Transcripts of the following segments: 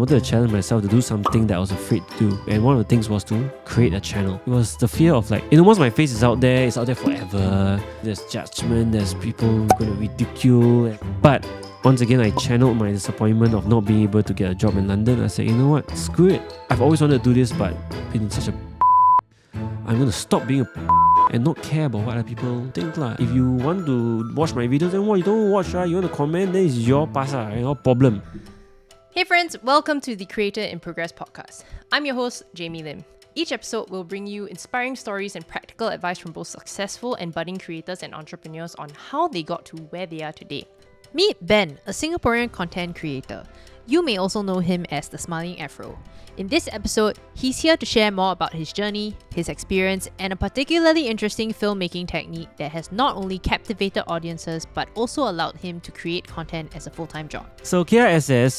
I wanted to challenge myself to do something that I was afraid to do. And one of the things was to create a channel. It was the fear of like, once my face is out there, it's out there forever. There's judgment, there's people going to ridicule. But once again, I channeled my disappointment of not being able to get a job in London. I said, you know what, screw it. I've always wanted to do this, but been such a I'm going to stop being a and not care about what other people think lah. If you want to watch my videos, then what? You don't watch, right? You want to comment, then it's your pasa, your problem. Hey friends, welcome to the Creator in Progress podcast. I'm your host, Jamie Lim. Each episode will bring you inspiring stories and practical advice from both successful and budding creators and entrepreneurs on how they got to where they are today. Meet Ben, a Singaporean content creator. You may also know him as the Smiling Afro. In this episode, he's here to share more about his journey, his experience, and a particularly interesting filmmaking technique that has not only captivated audiences but also allowed him to create content as a full-time job. So K.I.S.S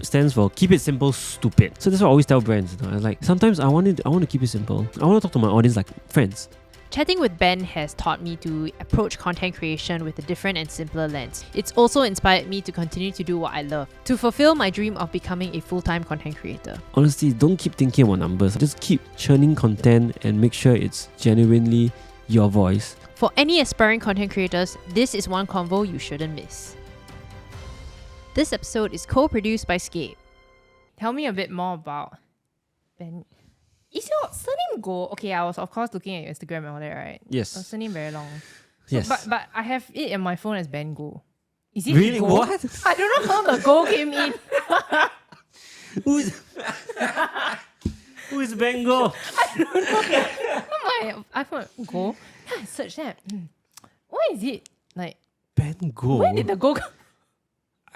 stands for Keep It Simple, Stupid. So that's what I always tell brands. Like sometimes I want to keep it simple. I want to talk to my audience like friends. Chatting with Ben has taught me to approach content creation with a different and simpler lens. It's also inspired me to continue to do what I love, to fulfill my dream of becoming a full-time content creator. Honestly, don't keep thinking about numbers. Just keep churning content and make sure it's genuinely your voice. For any aspiring content creators, this is one convo you shouldn't miss. This episode is co-produced by Scape. Tell me a bit more about Ben. Is your surname Go? Okay, I was of course looking at your Instagram and all that, right? Yes. Your surname very long. Yes. But I have it in my phone as Ben Go. Is it Really? Go? What? I don't know how the Go came in. Who is Bengo? I don't know. I thought Go. Yeah, I searched that. Why is it like Bengo? where did the Go come?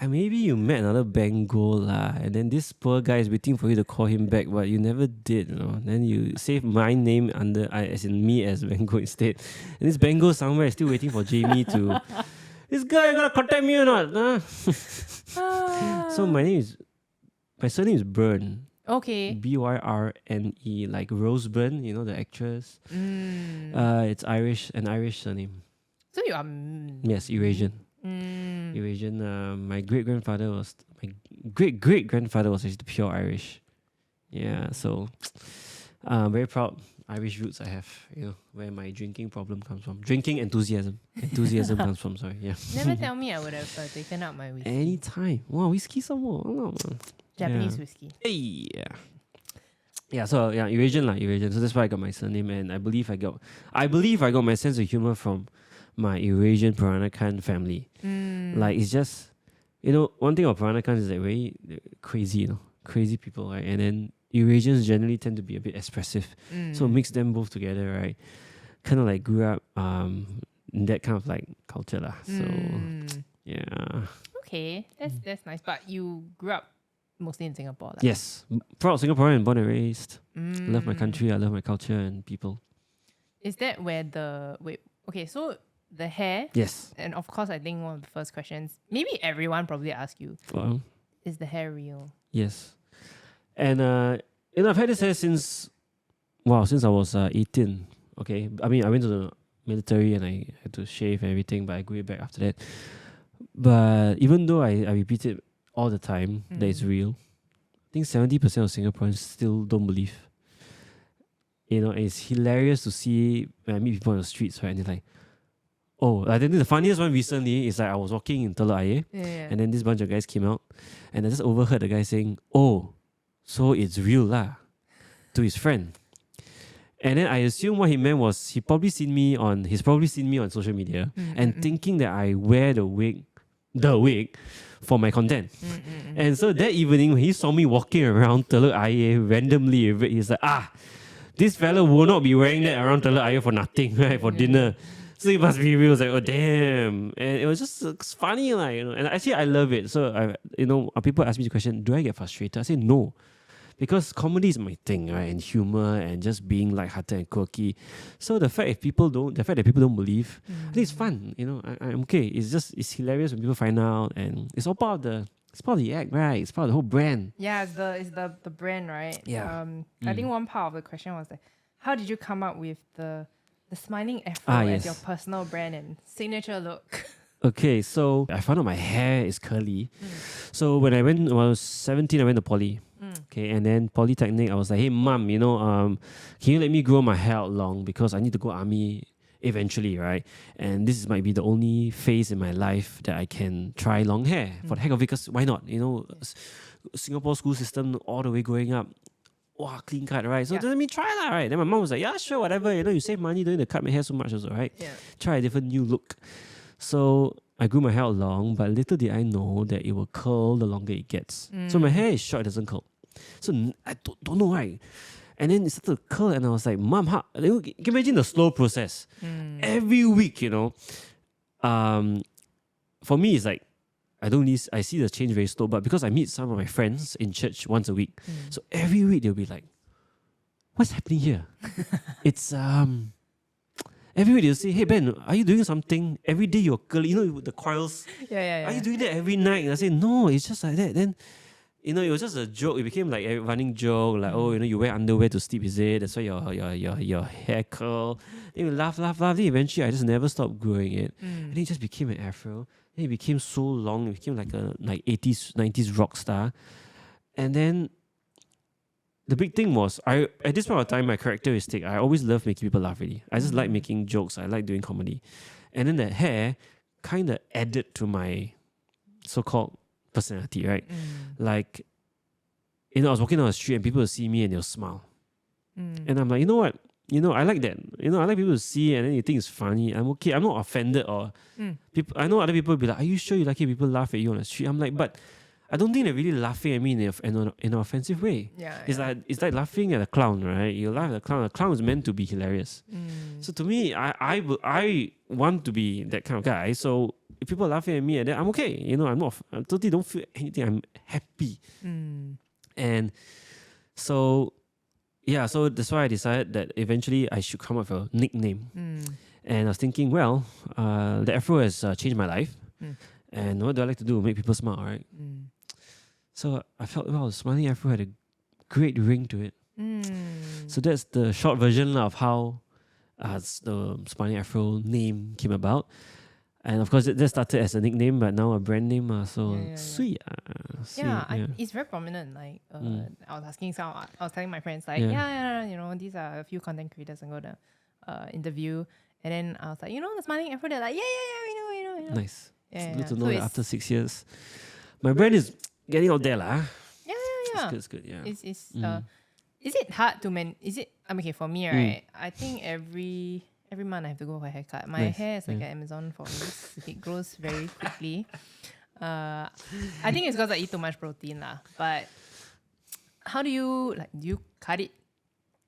Maybe you met another Bengo lah, and then this poor guy is waiting for you to call him back, but you never did, you know. Then you save my name under, as in me as Bengo instead. And this Bengo somewhere is still waiting for Jamie to. This guy gonna contact me or not? So my surname is Byrne. Okay. Byrne, like Rose Byrne, you know, the actress. It's an Irish surname. So you are Yes, Eurasian. Eurasian. My great grandfather was actually pure Irish. Yeah, so very proud Irish roots I have. You know where my drinking problem comes from. Drinking enthusiasm comes from. Sorry, yeah. Never tell me I would have taken out my whiskey. Anytime. Wow, whiskey some more. Oh, Japanese whiskey. Hey, yeah. So yeah, Eurasian. So that's why I got my surname, and I believe I got my sense of humor from my Eurasian Peranakan family. Like it's just, one thing about Peranakans is that very crazy, crazy people, right? And then Eurasians generally tend to be a bit expressive, so mix them both together, right? Kind of like grew up in that kind of like culture lah. So yeah. Okay, that's nice. But you grew up mostly in Singapore, like. Yes, proud Singaporean, born and raised. Love my country. I love my culture and people. Is that where okay, so the hair. Yes. And of course, I think one of the first questions, maybe everyone probably ask you, is the hair real? Yes. And I've had this hair since I was 18. Okay, I mean I went to the military and I had to shave and everything, but I grew it back after that. But even though I repeat it all the time that it's real, I think 70% of Singaporeans still don't believe. It's hilarious to see when I meet people on the streets, right? And they're like, I think the funniest one recently is like I was walking in Teluk Ayer, and then this bunch of guys came out, and I just overheard the guy saying, "Oh, so it's real lah," to his friend. And then I assume what he meant was he's probably seen me on social media and thinking that I wear the wig for my content. And so that evening when he saw me walking around Teluk Ayer randomly, he's like, this fella will not be wearing that around Teluk Ayer for nothing, right? For dinner. So it must be real. I was like, oh damn. And it was just funny, like, and actually I love it. So people ask me the question, do I get frustrated? I say no. Because comedy is my thing, right? And humor and just being lighthearted and quirky. So the fact that people don't believe, I think it's fun. I'm okay. It's hilarious when people find out, and it's all part of the act, right? It's part of the whole brand. Yeah, it's the brand, right? Yeah. I think one part of the question was like, how did you come up with the Smiling Afro as your personal brand and signature look? Okay, so I found out my hair is curly. So when I was 17, I went to poly. Okay, and then polytechnic, I was like, hey mom, can you let me grow my hair out long because I need to go army eventually, right? And this might be the only phase in my life that I can try long hair for the heck of it. Because why not? Singapore school system all the way growing up. Wow, clean cut, right? So let me try that, right? Then my mom was like, yeah, sure, whatever. You save money, don't need to cut my hair so much also, right? Yeah. Try a different new look. So I grew my hair out long, but little did I know that it will curl the longer it gets. So my hair is short, it doesn't curl. So I don't know, right? And then it started to curl, and I was like, Mom, can you imagine the slow process? Every week, for me, it's like, I see the change very slow, but because I meet some of my friends in church once a week, so every week they'll be like, what's happening here? It's, every week they'll say, hey Ben, are you doing something? Every day you're curly, with the coils. Yeah. Are you doing that every night? And I say, no, it's just like that. Then, it was just a joke. It became like a running joke, like, you wear underwear to sleep, is it? That's why your hair curl. Then we laugh. Then eventually I just never stopped growing it. And it just became an afro. Then it became so long, it became like a 80s, 90s rock star. And then the big thing was, at this point of time, my characteristic, I always love making people laugh really. I just like making jokes. I like doing comedy. And then that hair kind of added to my so-called personality, right? Like, I was walking down the street and people will see me and they'll smile. And I'm like, you know what? I like that. I like people to see and then you think it's funny. I'm okay. I'm not offended or people. I know other people will be like, are you sure you like it? People laugh at you on the street. I'm like, but I don't think they're really laughing at me in an offensive way. It's like laughing at a clown, right? You laugh at a clown. A clown is meant to be hilarious. So to me, I want to be that kind of guy. So if people are laughing at me and then I'm okay. I totally don't feel anything. I'm happy. And so so that's why I decided that eventually I should come up with a nickname. And I was thinking, well, the afro has changed my life. And what do I like to do? Make people smile, right? So I felt, well, Smiling Afro had a great ring to it. So that's the short version of how the Smiling Afro name came about. And of course, that started as a nickname, but now a brand name. Sweet. It's very prominent. Like, I was telling my friends, like, these are a few content creators I'm going to interview. And then I was like, the Smiling Afro, they're like, we know. Nice. Yeah, it's good to know that after 6 years, my brand is getting out there, lah. Yeah. It's good. Yeah. Is it hard to okay, for me, right? I think every month I have to go for a haircut. My hair is like an Amazon forest. It grows very quickly. I think it's because I eat too much protein, lah. But how do you cut it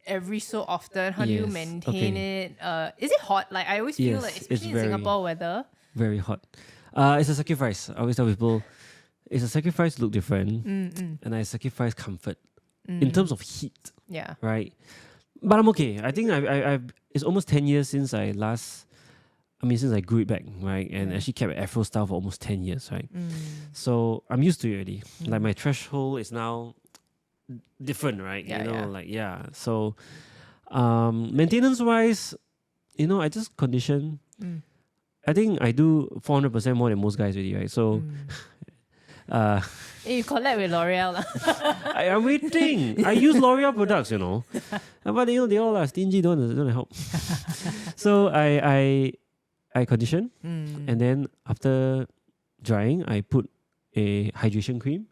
every so often? How do you maintain it? Is it hot? Like, I always feel like, especially in Singapore weather, very hot. It's a sacrifice. I always tell people, it's a sacrifice to look different, and I sacrifice comfort in terms of heat. Yeah. Right. But I'm okay. I think I've it's almost 10 years since since I grew it back, right? And actually kept an afro style for almost 10 years, right? So I'm used to it already. Like, my threshold is now different, right? So maintenance wise, I just condition. I think I do 400% more than most guys already, right? So you collab with L'Oreal. I'm waiting. I use L'Oreal products, but they all are stingy, don't help. So I condition, and then after drying, I put a hydration cream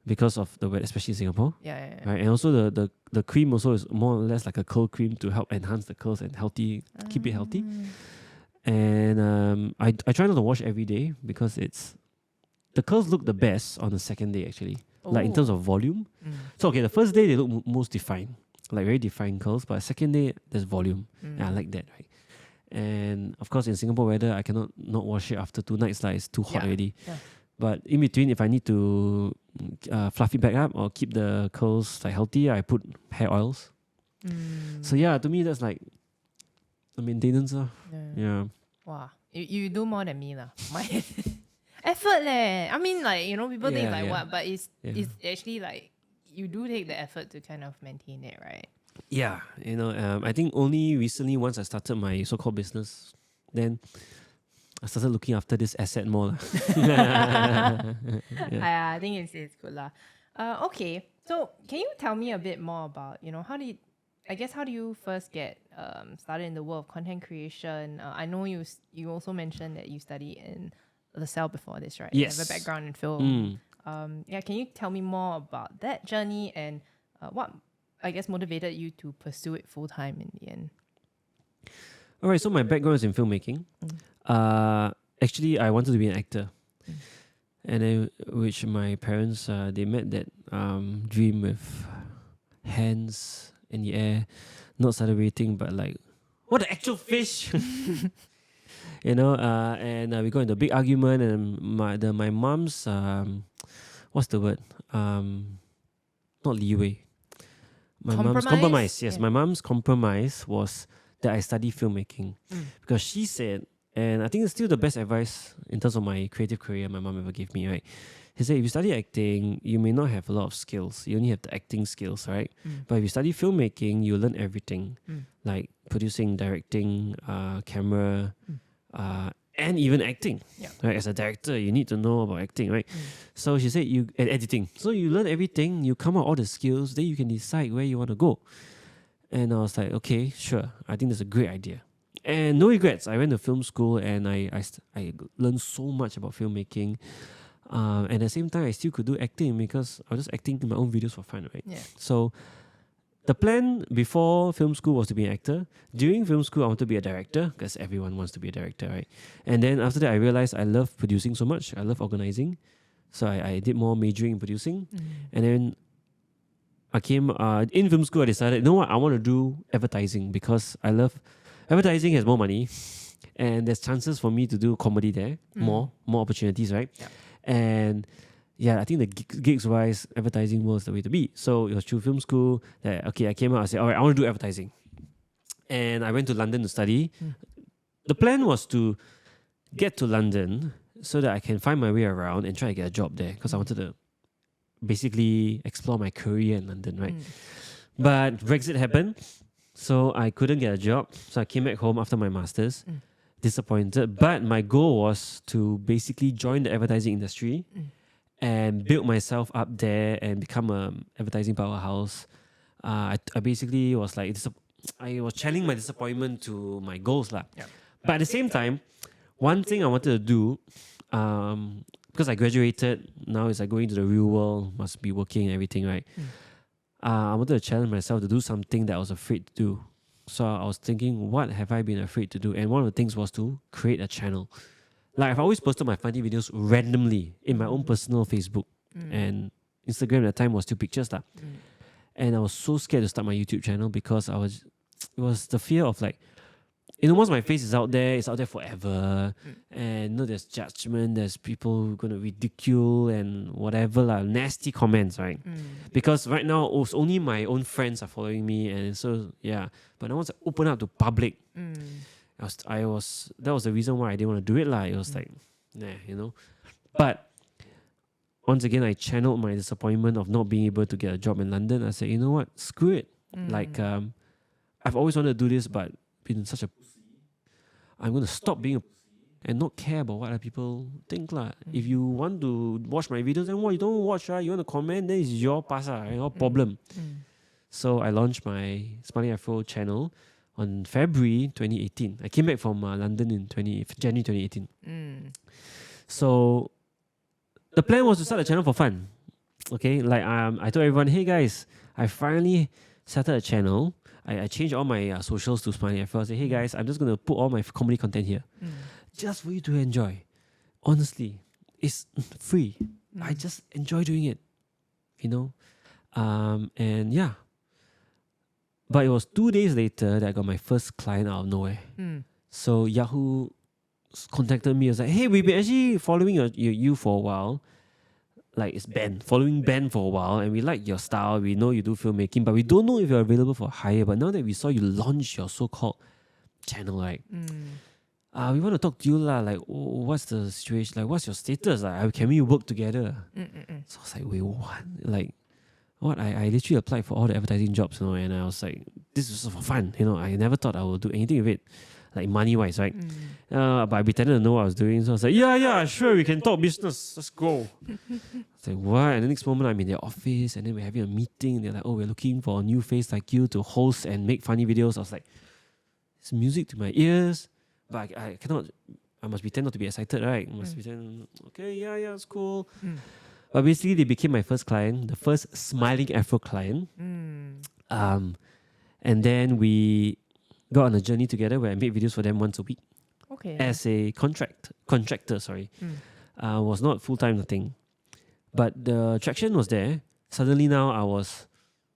because of the weather, especially in Singapore. Yeah. Right, and also the cream also is more or less like a curl cream to help enhance the curls and keep it healthy. And I try not to wash every day because the curls look the best on the second day, actually. Like, in terms of volume. So the first day they look most defined, like very defined curls, but second day there's volume. And I like that, right? And of course, in Singapore weather, I cannot not wash it after 2 nights, like it's too hot already. But in between, if I need to fluff it back up or keep the curls like healthy, I put hair oils. So to me that's like the maintenance. Yeah. Wow. You do more than me, lah. My effort, leh. I mean, like, people think like what, but it's actually like you do take the effort to kind of maintain it, right? Yeah, I think only recently, once I started my so-called business, then I started looking after this asset more. Yeah. I think it's good lah. Okay, so can you tell me a bit more about, how do you first get started in the world of content creation? I know you also mentioned that you studied in LaSalle before this, right? Yes. You have a background in film. Can you tell me more about that journey and what, I guess, motivated you to pursue it full time in the end? All right, so my background is in filmmaking. Actually, I wanted to be an actor. And then, which my parents, they met that dream with hands in the air, not celebrating, but like, what the actual fish? And we got into a big argument, and my mom's, what's the word? Not leeway. My mom's compromise. Yes, my mom's compromise was that I study filmmaking because she said, and I think it's still the best advice in terms of my creative career my mom ever gave me, right? He said, if you study acting, you may not have a lot of skills. You only have the acting skills, right? But if you study filmmaking, you learn everything, like producing, directing, camera, and even acting. Right? As a director, you need to know about acting, right? So she said, and editing. So you learn everything, you come out all the skills, then you can decide where you want to go. And I was like, okay, sure. I think that's a great idea. And no regrets. I went to film school and I learned so much about filmmaking. And at the same time, I still could do acting because I was just acting in my own videos for fun, right? Yeah. So the plan before film school was to be an actor. During film school, I wanted to be a director because everyone wants to be a director, right? And then after that, I realized I love producing so much. I love organizing. So I did more majoring in producing. And then I came in film school, I decided, you know what, I want to do advertising because I love advertising, has more money and there's chances for me to do comedy there, more opportunities, right? Yeah. And yeah, I think the gigs wise, advertising was the way to be. So it was through film school that, okay, I came out, I said, all right, I want to do advertising. And I went to London to study. The plan was to get to London so that I can find my way around and try to get a job there because I wanted to basically explore my career in London, right? But Brexit happened, so I couldn't get a job. So I came back home after my master's, disappointed. But my goal was to basically join the advertising industry and build myself up there and become an advertising powerhouse. I basically was like, I was channeling my disappointment to my goals lah. But at the same time, one thing I wanted to do, because I graduated, now it's like going to the real world, must be working and everything, right? I wanted to challenge myself to do something that I was afraid to do. So I was thinking, what have I been afraid to do? And one of the things was to create a channel. Like I've always posted my funny videos randomly in my own personal Facebook and Instagram at the time was still pictures lah. And I was so scared to start my YouTube channel because it was the fear of like, once my face is out there, it's out there forever. And there's judgment, there's people gonna ridicule and whatever lah, nasty comments, right? Because right now, it's only my own friends are following me, and so yeah. But now once I open up to public, that was the reason why I didn't want to do it lah. It was like, nah, But once again, I channeled my disappointment of not being able to get a job in London. I said, you know what, screw it. Like, I've always wanted to do this, but been such a I'm going to stop being and not care about what other people think lah. If you want to watch my videos, then what? You don't watch, right? You want to comment, then it's your your problem. So I launched my Smiling Afro channel on February 2018. I came back from London in January 2018. So the plan was to start a channel for fun. Okay, like I told everyone, hey guys, I finally started a channel. I changed all my socials to Smiling Afro. I said, hey guys, I'm just going to put all my comedy content here. Just for you to enjoy. Honestly, it's free. I just enjoy doing it. And yeah. But it was 2 days later that I got my first client out of nowhere. So Yahoo contacted me. I was like, hey, we've been actually following you for a while. Like it's Ben, following Ben for a while, and we like your style. We know you do filmmaking, but we don't know if you're available for hire. But now that we saw you launch your so-called channel, right? We want to talk to you lah. Like, what's the situation? Like, what's your status? Like, can we work together? So I was like, wait, what? Like, what? I literally applied for all the advertising jobs, and I was like, this is for fun. I never thought I would do anything with it. like money-wise, right? But I pretended to know what I was doing. So I was like, yeah, sure, we can talk business. Let's go. It's like, what? And the next moment, I'm in their office, and then we're having a meeting. They're like, oh, we're looking for a new face like you to host and make funny videos. I was like, it's music to my ears, but I cannot. I must pretend not to be excited, right? I must pretend, okay, yeah, it's cool. But basically, they became my first client, the first Smiling Afro client. And then we got on a journey together where I made videos for them once a week Okay. as a contractor. Was not full time thing, but the traction was there. Suddenly now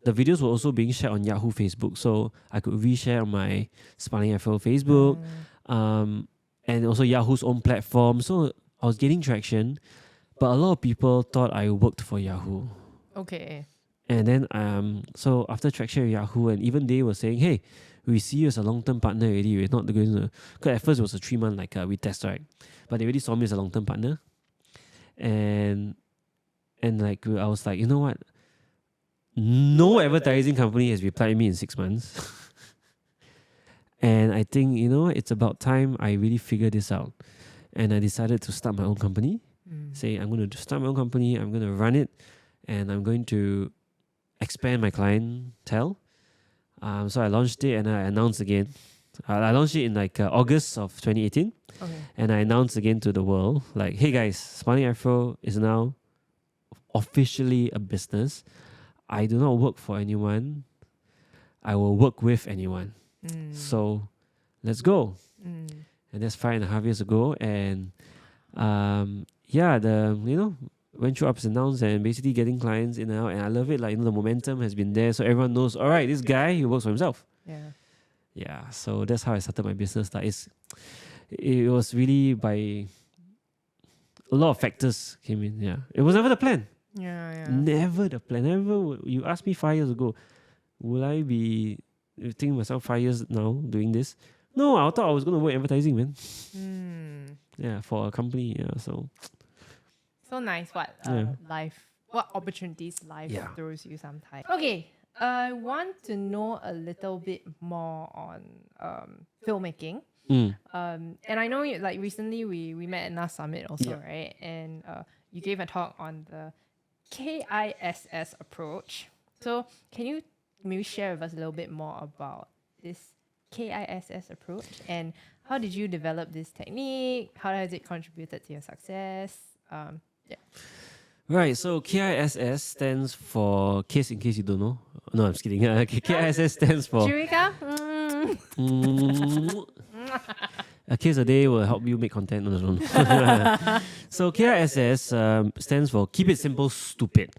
the videos were also being shared on Yahoo Facebook, so I could reshare on my Smiling Afro Facebook, and also Yahoo's own platform. So I was getting traction, but a lot of people thought I worked for Yahoo. Okay. And then so after traction with Yahoo, and even they were saying, hey, we see you as a long-term partner already. We're not going to, because at first it was a 3-month we test, right? But they already saw me as a long-term partner. And like I was like, you know what? No advertising company has replied me in 6 months. And I think, you know, it's about time I really figure this out. And I decided to start my own company. Say, I'm going to start my own company. I'm going to run it. And I'm going to expand my clientele. So I launched it and I announced again. I launched it in like August of 2018. Okay. And I announced again to the world, like, hey guys, Smiling Afro is now officially a business. I do not work for anyone. I will work with anyone. So let's go. And that's 5.5 years ago. And went through ups and downs and basically getting clients in and out. And I love it. Like, the momentum has been there. So everyone knows, all right, this guy, he works for himself. Yeah. So that's how I started my business. Like, it was really by a lot of factors came in. Yeah. It was never the plan. Never the plan. You asked me 5 years ago, will I be thinking myself 5 years now doing this? No, I thought I was going to work advertising, man. Yeah, for a company. Yeah, so nice. What opportunities life throws you sometimes. Okay, I want to know a little bit more on filmmaking. And I know you, like, recently we met at NAS Summit also, right? And you gave a talk on the K.I.S.S approach. So can you maybe share with us a little bit more about this K.I.S.S approach, and how did you develop this technique? How has it contributed to your success? Right, so K.I.S.S stands for, case in case you don't know. No, I'm just kidding. K.I.S.S stands for Chirika? A case a day will help you make content. No. So K.I.S.S stands for Keep It Simple, Stupid.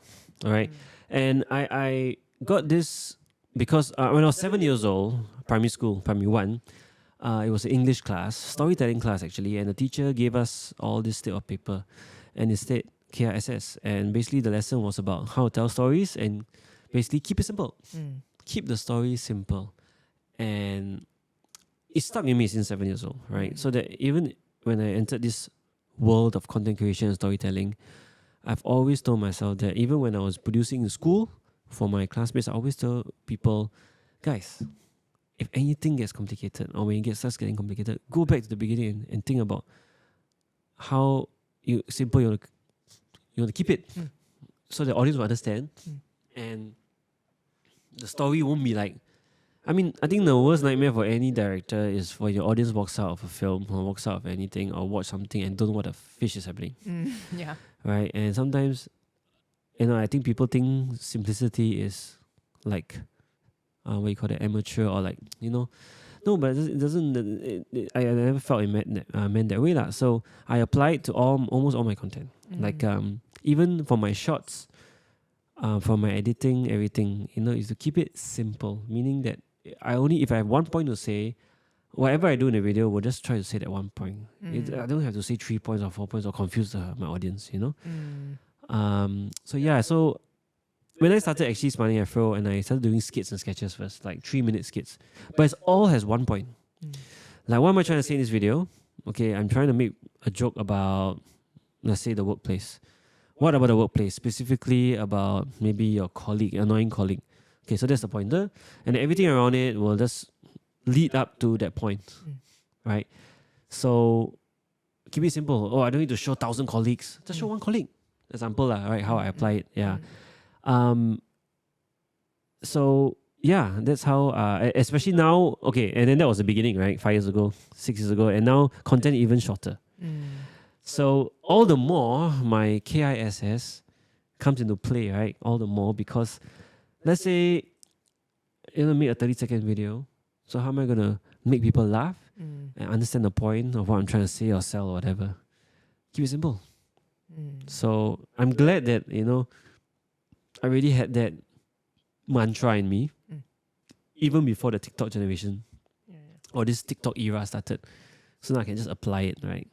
All right, and I got this because when I was 7 years old, primary 1, it was an English class, storytelling class actually, and the teacher gave us all this slip of paper, and it said K.I.S.S, and basically the lesson was about how to tell stories and basically keep it simple. Keep the story simple. And it stuck with me since 7 years old, right? So that even when I entered this world of content creation and storytelling, I've always told myself that even when I was producing in school for my classmates, I always tell people, guys, if anything gets complicated or when it starts getting complicated, go back to the beginning and think about how simple you want to keep it, so the audience will understand, and the story won't be like. I mean, I think the worst nightmare for any director is for your audience walks out of a film or walks out of anything or watch something and don't know what the fish is happening. Yeah. Right? And sometimes, I think people think simplicity is like, what you call it, amateur or like, no, but it doesn't. I never felt it meant that way lah. So I applied to almost all my content. Like even for my shots, for my editing, everything, is to keep it simple. Meaning that if I have one point to say, whatever I do in the video, we'll just try to say that one point. I don't have to say 3 points or 4 points or confuse my audience. So when I started actually Smiling Afro, and I started doing skits and sketches first, like 3-minute skits, but it all has one point. Like, what am I trying to say in this video? Okay, I'm trying to make a joke about, let's say, the workplace. What about the workplace? Specifically about maybe your colleague, annoying colleague. Okay, so that's the pointer, and everything around it will just lead up to that point. right? So keep it simple. Oh, I don't need to show 1,000 colleagues. Just show one colleague. Example, right? How I apply it. Yeah. So yeah, that's how. Especially now. Okay, and then that was the beginning, right? 5 years ago, 6 years ago, and now content even shorter. So all the more my KISS comes into play, right? All the more because let's say you want to make a 30-second video. So how am I gonna make people laugh and understand the point of what I'm trying to say or sell or whatever? Keep it simple. So I'm glad that I already had that mantra in me even before the TikTok generation or this TikTok era started. So now I can just apply it, right?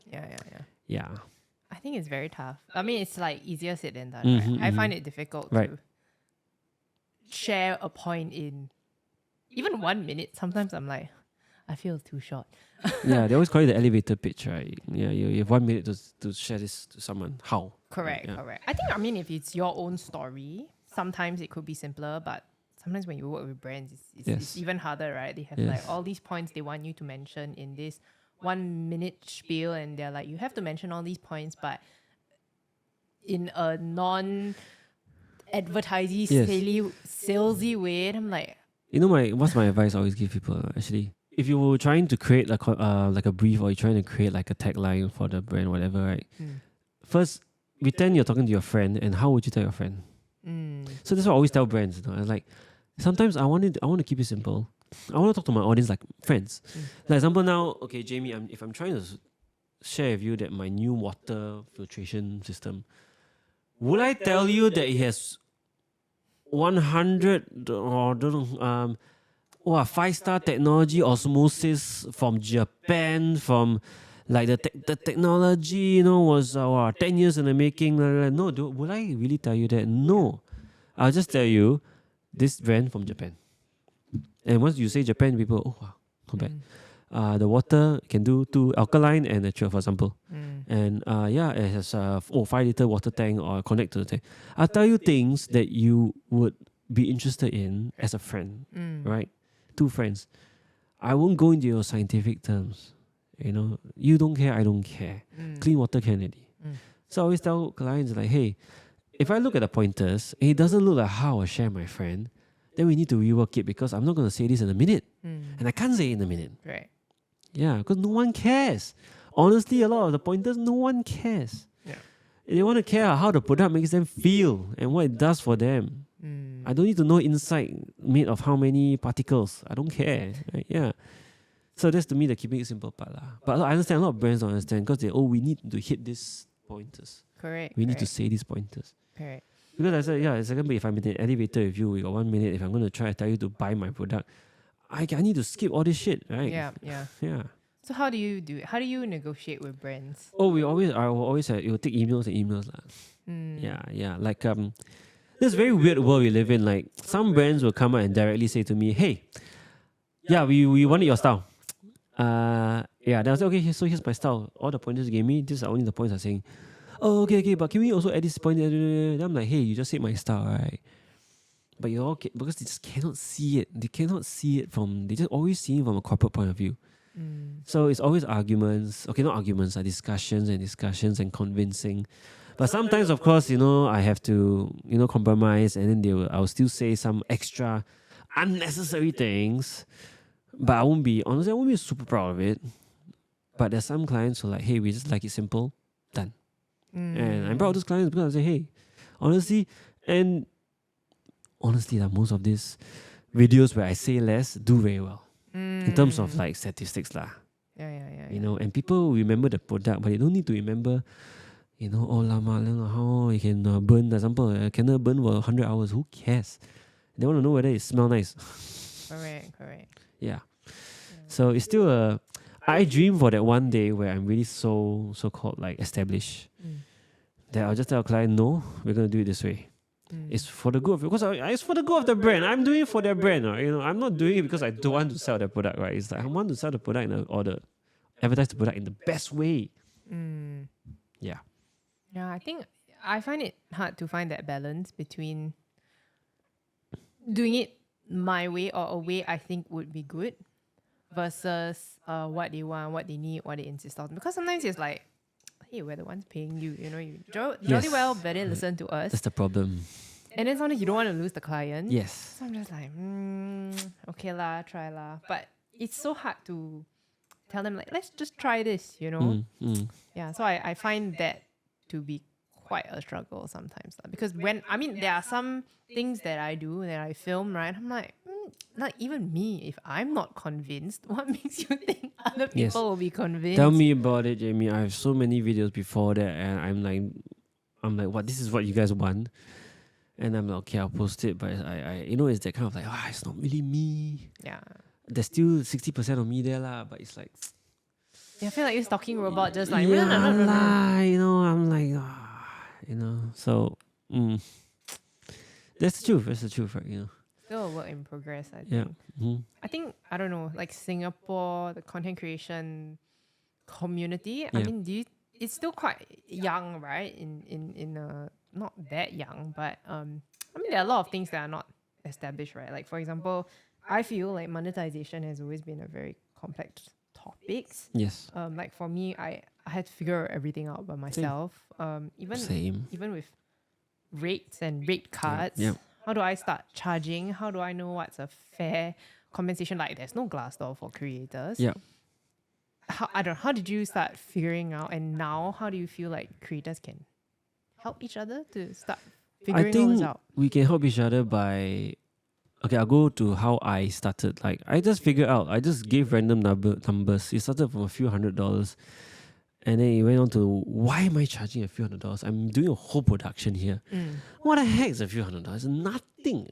Yeah. I think it's very tough. I mean, it's like easier said than done, right? I find it difficult to share a point in even 1 minute. Sometimes I'm like, I feel too short. Yeah, they always call it the elevator pitch, right? Yeah, you have 1 minute to share this to someone. How? Correct. I think, I mean, if it's your own story, sometimes it could be simpler, but sometimes when you work with brands, it's even harder, right? They have like all these points they want you to mention in this 1 minute spiel, and they're like, you have to mention all these points, but in a non-advertising, salesy way. And I'm like, what's my advice I always give people actually? If you were trying to create like a brief or you're trying to create like a tagline for the brand, whatever, right? First, pretend you're talking to your friend, and how would you tell your friend? So that's what I always tell brands. Like sometimes I want to keep it simple. I want to talk to my audience like friends. Like example now, okay, Jamie, if I'm trying to share with you that my new water filtration system, would I tell you that it has 100 or 5-star technology osmosis from Japan, from like the technology was 10 years in the making? No, would I really tell you that? No, I'll just tell you this brand from Japan. And once you say Japan, people, oh wow, not bad. The water can do 2 alkaline and natural, for example. And it has a 5-liter water tank or connect to the tank. I'll tell you things that you would be interested in as a friend, right? 2 friends. I won't go into your scientific terms. You don't care, I don't care. Clean water candidly. So I always tell clients like, hey, if I look at the pointers, and it doesn't look like how I share my friend, then we need to rework it because I'm not going to say this in a minute. And I can't say it in a minute. right. Yeah, because no one cares. Honestly, a lot of the pointers, no one cares. Yeah. They want to care how the product makes them feel and what it does for them. I don't need to know inside made of how many particles. I don't care. Right? Yeah. So that's to me the keeping it simple part. But I understand a lot of brands don't understand because we need to hit these pointers. Correct. We need to say these pointers. Correct. Because I said, second, if I'm in an elevator with you, we got 1 minute. If I'm going to try to tell you to buy my product, I need to skip all this shit, right? Yeah. Yeah. So how do you do it? How do you negotiate with brands? Oh, I will always it will take emails and emails. Yeah. Like this very weird world we live in. Like some brands will come out and directly say to me, hey, we wanted your style. Then I say, okay, so here's my style. All the pointers you gave me, these are only the points I'm saying. Oh, okay, but can we also add this point? Then I'm like, hey, you just said my style, right? But you all because they just cannot see it. They cannot see it they just always see it from a corporate point of view. So it's always arguments. Okay, not arguments, discussions and convincing. But sometimes, of course, I have to, compromise, and then I'll still say some extra unnecessary things. But I won't be super proud of it. But there's some clients who are like, hey, we just like it simple, done. And I'm proud of those clients because I say, hey, honestly, most of these videos where I say less do very well in terms of like statistics lah. Yeah. And people remember the product, but they don't need to remember, how you can burn. For example, a candle burn for 100 hours. Who cares? They want to know whether it smells nice. Correct. Yeah. So it's still I dream for that one day where I'm really so-called like established. That I'll just tell a client, no, we're going to do it this way. It's for the good of because it's for the good of the brand. I'm doing it for their brand. I'm not doing it because I don't want to sell their product, right? It's like I want to sell the product advertise the product in the best way. Yeah. Yeah, I think I find it hard to find that balance between doing it my way or a way I think would be good versus what they want, what they need, what they insist on. Because sometimes it's like, hey, we're the ones paying you. You know, you jolly well better listen to us. That's the problem. And then sometimes you don't want to lose the client. Yes. So I'm just like, okay lah, try lah. But it's so hard to tell them like, let's just try this, you know? Yeah, so I find that to be quite a struggle sometimes. Because there are some things that I do, that I film, right? I'm like, not even me, if I'm not convinced, what makes you think other people will be convinced? Tell me about it, Jamie. I have so many videos before that, and I'm like, what? This is what you guys want, and I'm like, okay, I'll post it. But I it's that kind of like, it's not really me. Yeah, there's still 60% of me there lah. But it's like, I feel like this talking robot just like, I'm like, So, that's the truth. That's the truth, right? Still a work in progress, I think. Yeah. I think, I don't know, like Singapore, the content creation community, it's still quite young, right? Not that young, but there are a lot of things that are not established, right? Like, for example, I feel like monetization has always been a very complex topic. Yes. Like for me, I had to figure everything out by myself. Even with rates and rate cards. Yeah. How do I start charging? How do I know what's a fair compensation? Like, there's no Glassdoor for creators. Yeah. How did you start figuring out? And now, how do you feel like creators can help each other to start figuring all this out? We can help each other by... Okay, I'll go to how I started. Like, I just figured out, I just gave random numbers. It started from a few $100s. And then it went on to, why am I charging a few $100s? I'm doing a whole production here. What the heck is a few $100s? It's nothing,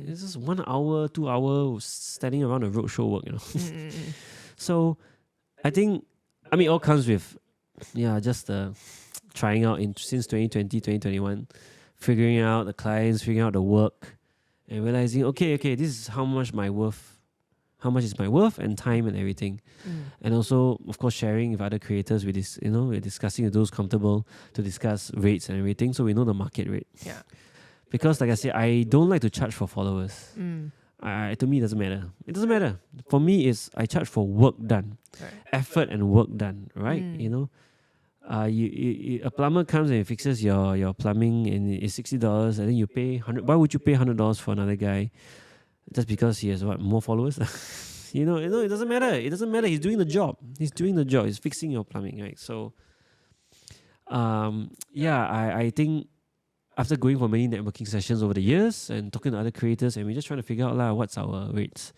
It's just 1 hour, 2 hours standing around a roadshow work, So I think, it all comes with, just trying out since 2020, 2021, figuring out the clients, figuring out the work, and realizing, okay, this is how much is my worth and time and everything. And also, of course, sharing with other creators with this, we're discussing with those comfortable to discuss rates and everything, so we know the market rate. Yeah. Because like I said, I don't like to charge for followers. To me, it doesn't matter. It doesn't matter. For me, I charge for work done, effort and work done, right? A plumber comes and fixes your plumbing and it's $60, and then you pay $100. Why would you pay $100 for another guy? Just because he has more followers? It doesn't matter. It doesn't matter. He's doing the job. He's fixing your plumbing, right? So, I think after going for many networking sessions over the years and talking to other creators, and we're just trying to figure out what's our rates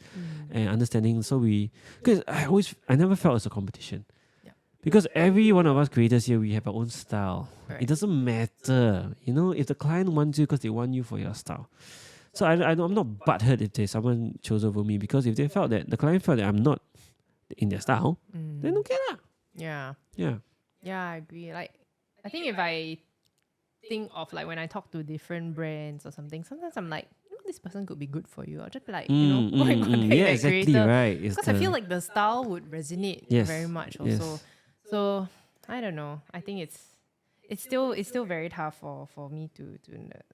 and understanding. So because I never felt it's a competition. Because every one of us creators here, we have our own style. Right. It doesn't matter, if the client wants you because they want you for your style. So I'm not butthurt if there's someone chose over me, because if the client felt that I'm not in their style, then okay lah. Yeah. Yeah. Yeah, I agree. Like, I think if I think of like when I talk to different brands or something, sometimes I'm like, this person could be good for you. I'll just be like, go and contact that exactly, creator. right. Because I feel like the style would resonate very much also. Yes. So I don't know. I think it's still very tough for me to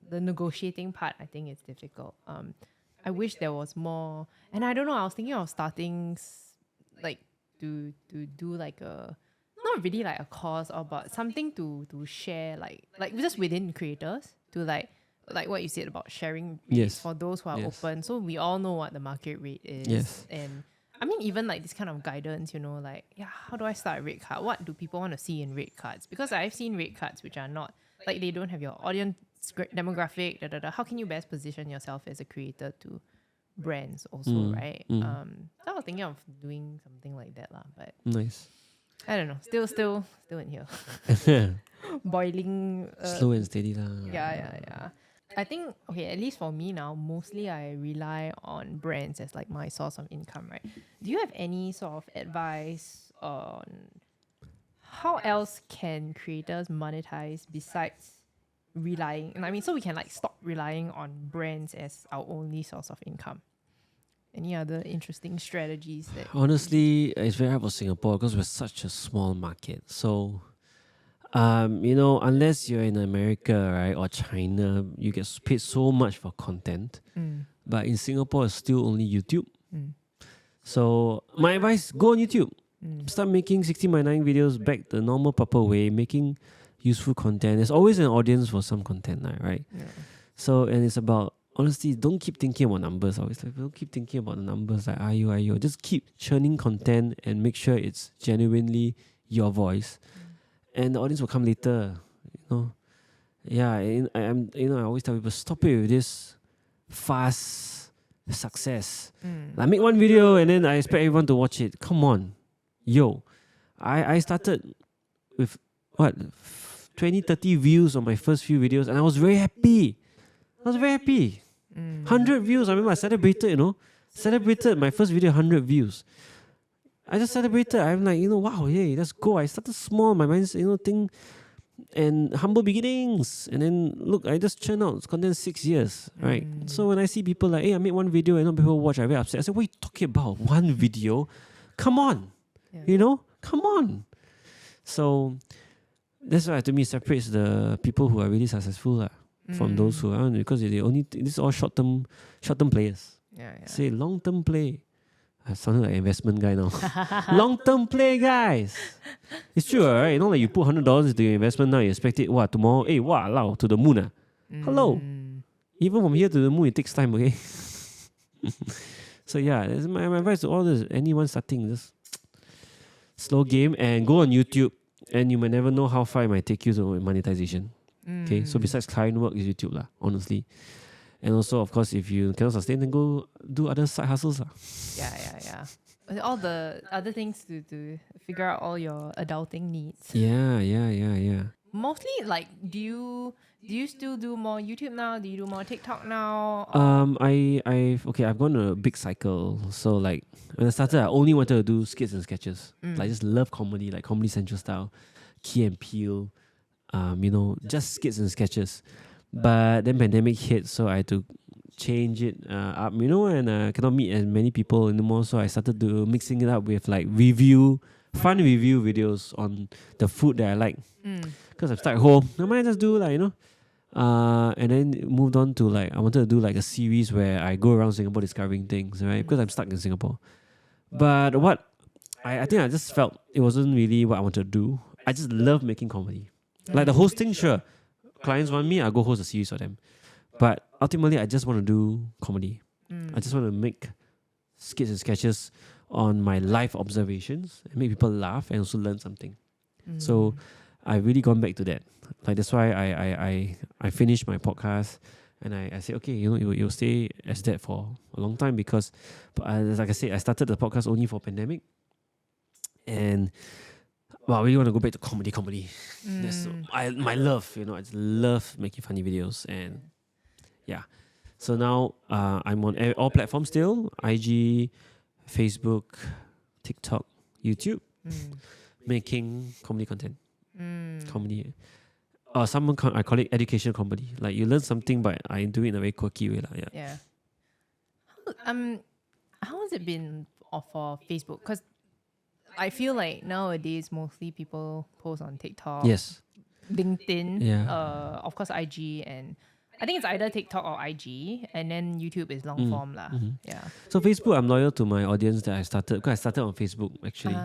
the negotiating part. I think it's difficult. I wish there was more. And I don't know. I was thinking of starting like to do like a not really like a course but something to share like just within creators to like what you said about sharing rates for those who are open. So we all know what the market rate is. Yes. And even like this kind of guidance, like, how do I start a rate card? What do people want to see in rate cards? Because I've seen rate cards which are not, like, they don't have your audience demographic, How can you best position yourself as a creator to brands also, right? So I was thinking of doing something like that lah, but nice. I don't know. Still in here. Boiling. Slow and steady lah. Yeah. I think, at least for me now, mostly I rely on brands as like my source of income, right? Do you have any sort of advice on how else can creators monetize besides relying, so we can like stop relying on brands as our only source of income? Any other interesting strategies that... Honestly, it's very hard for Singapore because we're such a small market. So... unless you're in America, right, or China, you get paid so much for content. But in Singapore, it's still only YouTube. So my advice, go on YouTube. Start making 16:9 videos back the normal proper way, making useful content. There's always an audience for some content, right? Yeah. So, and it's about, honestly, don't keep thinking about numbers. Always like, don't keep thinking about the numbers like are you. Just keep churning content and make sure it's genuinely your voice. And the audience will come later, you know. Yeah, I always tell people, stop it with this fast success. I make one video and then I expect everyone to watch it. Come on. Yo. I started with 20, 30 views on my first few videos and I was very happy. 100 views. I remember I celebrated, celebrated my first video 100 views. I just celebrated. I'm like, wow, hey, let's go. I started small, my mind's, thing and humble beginnings. And then look, I just churn out content 6 years, right? So when I see people like, hey, I made one video and not people watch, I very upset. I said, what are you talking about? One video? Come on. Yeah. Come on. So that's why to me separates the people who are really successful from those who aren't, because this is all short term players. Yeah. Say long term play. I sounded like an investment guy now. Long term play, guys. It's true, right? Like you put $100 into your investment now, you expect it tomorrow, lao, to the moon. Hello. Even from here to the moon, it takes time, okay? So yeah, that's my advice to all this. Anyone starting, just slow game and go on YouTube, and you might never know how far it might take you to monetization. Okay, so besides client work is YouTube honestly. And also, of course, if you cannot sustain, then go do other side hustles. Yeah. All the other things to figure out all your adulting needs. Yeah. Mostly, like, do you still do more YouTube now? Do you do more TikTok now? I've gone a big cycle. So like when I started, I only wanted to do skits and sketches. Like just love comedy, like Comedy Central style, Key and Peele, just skits and sketches. But then pandemic hit, so I had to change it up, and cannot meet as many people anymore. So I started to mixing it up with like fun review videos on the food that I like. Because I'm stuck at home, I might just do and then moved on to I wanted to do a series where I go around Singapore discovering things, right? Because I'm stuck in Singapore. But what I think I just felt it wasn't really what I wanted to do. I just love making comedy. Like the hosting, sure. Clients want me, I'll go host a series for them. But ultimately, I just want to do comedy. I just want to make skits and sketches on my life observations and make people laugh and also learn something. So I've really gone back to that. That's why I finished my podcast and I said, okay, it will stay as that for a long time because, like I said, I started the podcast only for pandemic. And I really want to go back to comedy. That's my love, I just love making funny videos. And yeah. So now I'm on all platforms still. IG, Facebook, TikTok, YouTube. Making comedy content. Comedy. I call it education comedy. Like you learn something but I do it in a very quirky way. Yeah. How has it been for Facebook? Because I feel like nowadays mostly people post on TikTok, yes, LinkedIn, yeah. Of course IG, and I think it's either TikTok or IG, and then YouTube is long form lah. Yeah. So Facebook, I'm loyal to my audience that I started because I started on Facebook actually.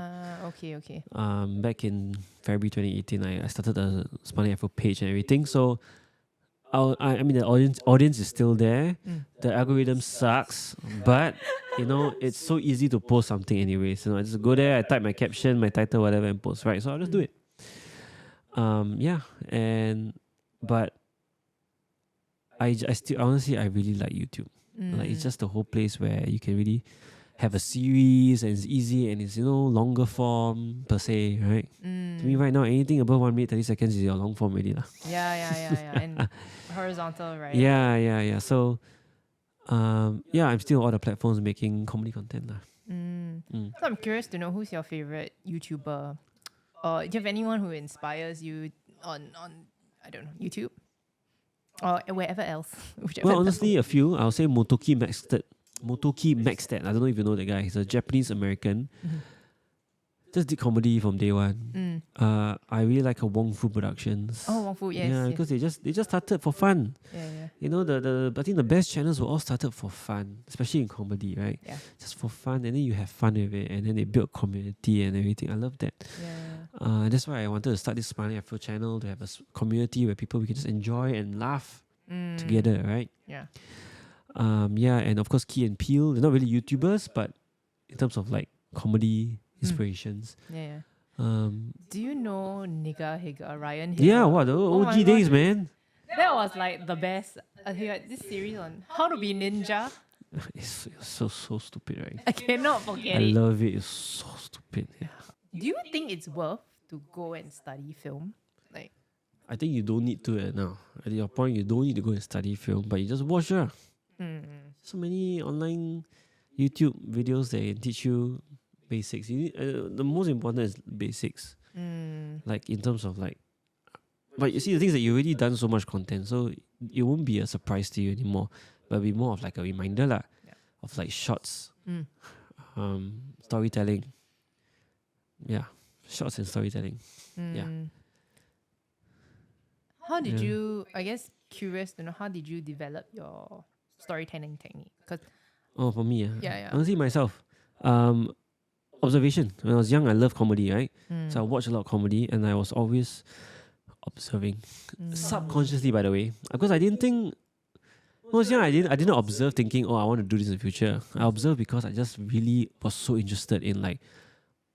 Okay. Back in February 2018, I started a Smiling Afro page and everything. So I mean the audience is still there. The algorithm sucks, but it's so easy to post something anyways. I just go there, I type my caption, my title, whatever, and post, right? So I'll just do it. But I still honestly I really like YouTube. Like it's just the whole place where you can really have a series and it's easy and it's longer form per se, right? To me right now anything above 1 minute 30 seconds is your long form already. Yeah. And horizontal, right? Yeah. So I'm still on all the platforms making comedy content. So I'm curious to know who's your favorite YouTuber. Do you have anyone who inspires you on I don't know, YouTube? Or wherever else? Well, honestly, a few. I'll say Motoki Maxted. I don't know if you know the guy. He's a Japanese American. just did comedy from day one. I really like her Wong Fu Productions. Oh, Wong Fu, yes. Yeah, because they just started for fun. Yeah. You know, I think the best channels were all started for fun, especially in comedy, right? Yeah. Just for fun, and then you have fun with it, and then they build community and everything. I love that. Yeah. That's why I wanted to start this Smiling Afro channel, to have a community where we can just enjoy and laugh together, right? Yeah. Yeah, and of course Key and Peele, they're not really YouTubers, but in terms of like comedy inspirations. Yeah. Um, Do you know Nigga Higa, Ryan Higa? yeah, what the Oh my OG days, God. man. That was like the best. He had this series on how to be ninja. It's so stupid, right? I cannot forget I it. love it. It's so stupid. Yeah. Do you think it's worth to go and study film? Like, I think you don't need to now. At your point, you don't need to go and study film, but you just watch her. So many online YouTube videos that can teach you basics. You need, the most important is basics. Like in terms of like, but you see the things that you already done so much content, so it won't be a surprise to you anymore. But it'll be more of like a reminder lah, of like shots, storytelling. Yeah, shots and storytelling. Yeah. How did you? I guess curious to know how did you develop your storytelling technique? Because for me, yeah. honestly myself, observation. When I was young, I loved comedy, right? So I watched a lot of comedy, and I was always observing subconsciously, by the way, because I didn't think. When I was young, I didn't observe thinking, oh, I want to do this in the future. I observed because I just really was so interested in like,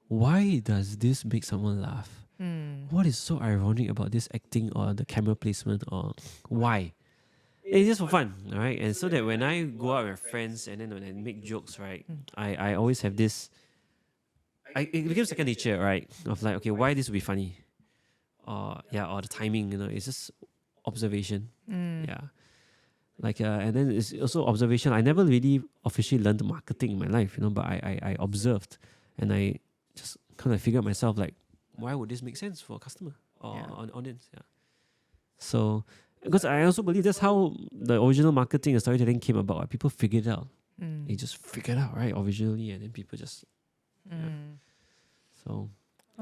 why does this make someone laugh? What is so ironic about this acting or the camera placement, or why? It's just for fun, right? And so that when I go out with friends and then when I make jokes, right, I always have this. It became second nature, right? Of like, okay, why this would be funny, or the timing. It's just observation. Yeah. Like and then it's also observation. I never really officially learned marketing in my life, but I observed and I just kind of figured myself like, why would this make sense for a customer or an audience? Yeah. So because I also believe that's how the original marketing and storytelling came about. Right? People figured it out. They just figured out, right, originally, and then people just. Yeah. So,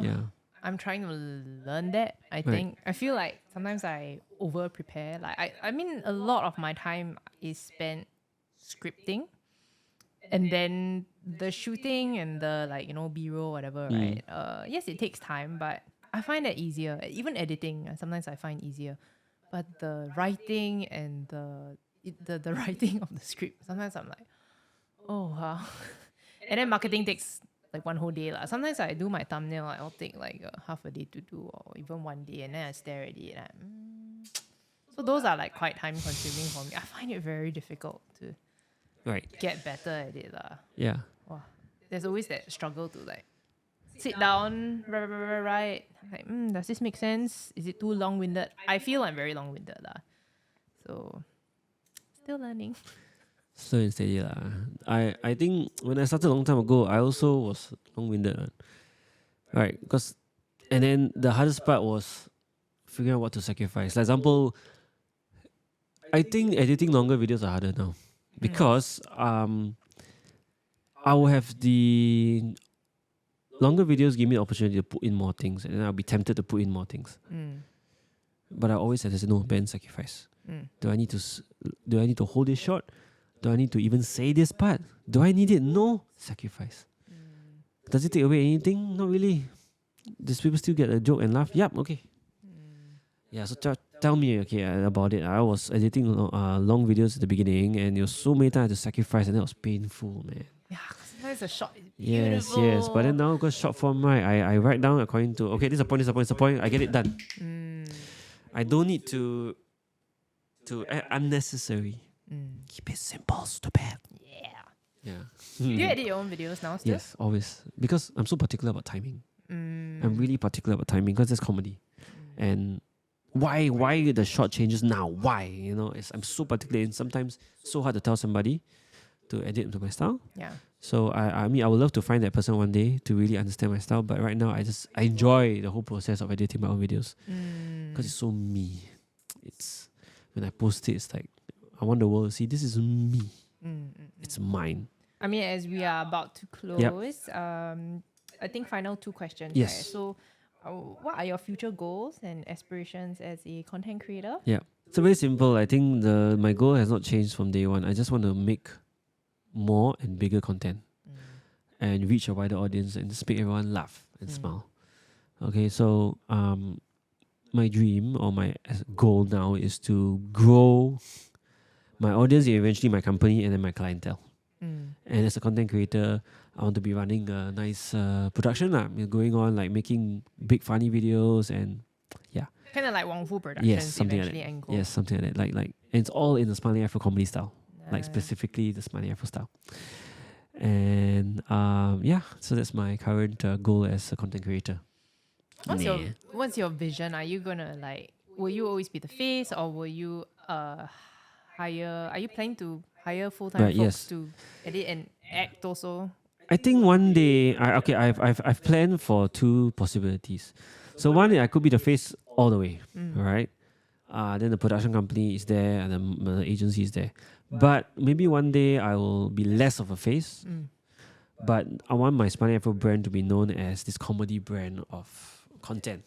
yeah. I'm trying to learn that. I think I feel like sometimes I over prepare. Like I mean, a lot of my time is spent scripting, and then the shooting and the B-roll whatever. Right? Yes, it takes time, but I find that easier. Even editing, sometimes I find easier. But the writing and the writing of the script, sometimes I'm like, oh wow. And then marketing takes like one whole day. Sometimes I do my thumbnail, I'll take like half a day to do, or even one day, and then I stare at it. So those are like quite time consuming for me. I find it very difficult to get better at it. Yeah. Wow. There's always that struggle to like sit down, right? Like, does this make sense? Is it too long-winded? I feel I'm very long-winded. So still learning. Slow and steady. I think when I started a long time ago, I also was long-winded. Right? And then the hardest part was figuring out what to sacrifice. For example, I think editing longer videos are harder now. Because I will have the longer videos give me the opportunity to put in more things, and then I'll be tempted to put in more things. But I always have to say, no, Ben, sacrifice. Do I need to hold this short? Do I need to even say this part? Do I need it? No. Sacrifice. Does it take away anything? Not really. Does people still get a joke and laugh? Yep, okay. Yeah, so tell me about it. I was editing long videos at the beginning, and it was so many times I had to sacrifice, and it was painful, man. Yeah, sometimes a shot is beautiful. Yes. But then now, because short form, right, I write down according to, okay, this is a point, this is a point, I get it done. I don't need to add unnecessary. Keep it simple, stupid. Yeah. Do you edit your own videos now still? Yes, always. Because I'm so particular about timing. I'm really particular about timing because it's comedy. And why the short changes now? Why? I'm so particular, and sometimes so hard to tell somebody to edit into my style. Yeah. So I mean, I would love to find that person one day to really understand my style. But right now, I enjoy the whole process of editing my own videos because it's so me. It's when I post it, it's like I want the world to see this is me. It's mine. I mean, as we are about to close, I think, final two questions. Yes. Right? So, what are your future goals and aspirations as a content creator? Yeah. So very simple. I think my goal has not changed from day one. I just want to make more and bigger content and reach a wider audience and just make everyone laugh and smile. Okay, so my dream or my goal now is to grow my audience and eventually my company and then my clientele. And as a content creator, I want to be running a nice production going on, like making big funny videos and Kind of like Wong Fu Productions. yes, something like eventually that. and go. Yes, something like that. Like and it's all in the Smiling Afro comedy style, like Uh, specifically the Smiling Afro style. And so that's my current goal as a content creator. What's your vision? Are you gonna will you always be the face, or will you hire? Are you planning to hire full-time Right, folks yes. to edit and act also? I think one day, I've planned for two possibilities. So one, I could be the face all the way, right? Then the production company is there and the agency is there. But maybe one day I will be less of a face. But I want my Smiling Afro brand to be known as this comedy brand of content.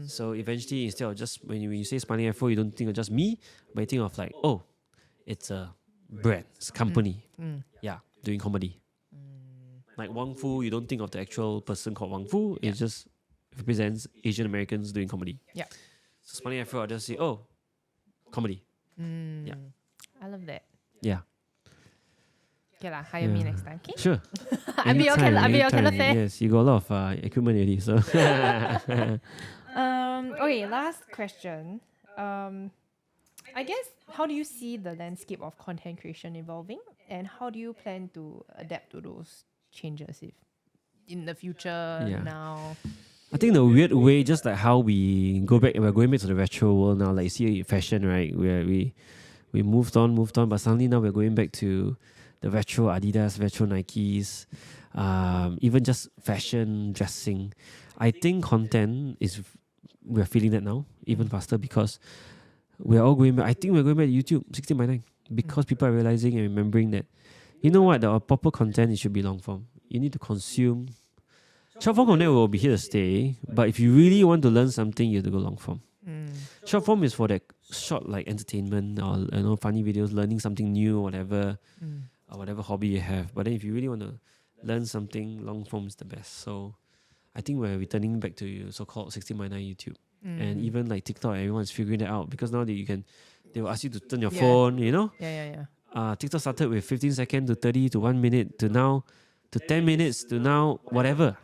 So eventually, instead of just when you say Smiling Afro, you don't think of just me, but you think of like, oh, it's a brand, it's a company, doing comedy. Like Wang Fu, you don't think of the actual person called Wang Fu. It just represents Asian Americans doing comedy. Yeah. So Smiling Afro, I'll just say, oh, comedy. Yeah. I love that. Yeah. Okay lah, hire me next time. Okay. Sure. I'll be your kind Anytime. of fan. Yes, you got a lot of equipment already. So Okay, last question. I guess, how do you see the landscape of content creation evolving, and how do you plan to adapt to those changes if in the future now? I think the weird way, just like how we're going back to the retro world now. Like you see fashion, right? Where we moved on, but suddenly now we're going back to the retro Adidas, retro Nikes, even just fashion dressing. I think content we're feeling that now even faster because we're all going back. I think we're going back to YouTube 16:9 because people are realizing and remembering that, you know what, the proper content, it should be long form. You need to consume. Short form content will be here to stay, but if you really want to learn something, you have to go long form. Short form is for that short like entertainment or funny videos, learning something new or whatever, or whatever hobby you have. But then if you really want to learn something, long form is the best. So I think we're returning back to so-called 16:9 YouTube. And even like TikTok, everyone's figuring that out because now they will ask you to turn your phone, you know? TikTok started with 15 seconds to 30 to 1 minute to now to 10 minutes to now whatever.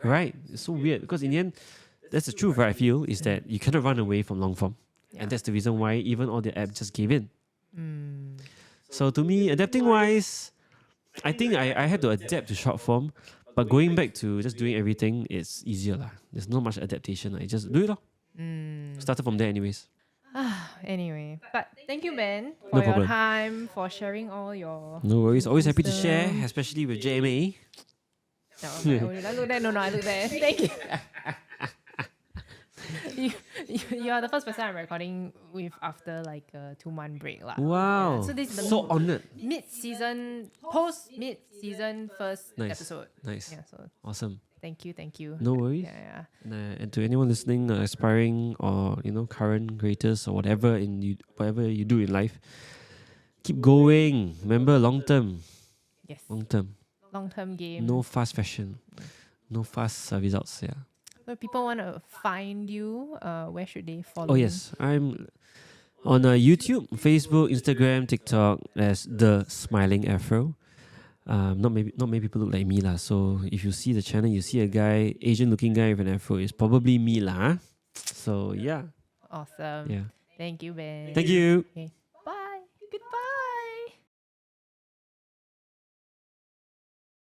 Right? It's so weird because in the end, that's the truth, right? I feel is that you cannot run away from long form. And that's the reason why even all the apps just gave in. So to me, adapting wise, I think I had to adapt to short form, but going back to just doing everything, it's easier lah. There's not much adaptation. I just do it all. Started from there anyways. Anyway, but thank you, Ben, for No your problem. time, for sharing all your. No worries. Always happy to wisdom. share, especially with JMA. No, I look there. No, I look there. Thank you. You are the first person I'm recording with after like a 2-month break lah. Wow. So this is the so honored. mid-season first Nice. episode. Nice. Yeah, so Awesome. thank you. No worries. Yeah. And to anyone listening, aspiring or current creators or whatever whatever you do in life, keep going. Remember, long term. Yes. Long-term game. No fast fashion. No fast results. Yeah. So if people want to find you, where should they follow? Oh yes, I'm on YouTube, Facebook, Instagram, TikTok as the Smiling Afro. Not many people look like me lah. So if you see the channel, you see a guy, Asian-looking guy with an afro, it's probably me lah. So yeah. Awesome. Yeah. Thank you, Ben. Thank you. Okay. Bye. Goodbye.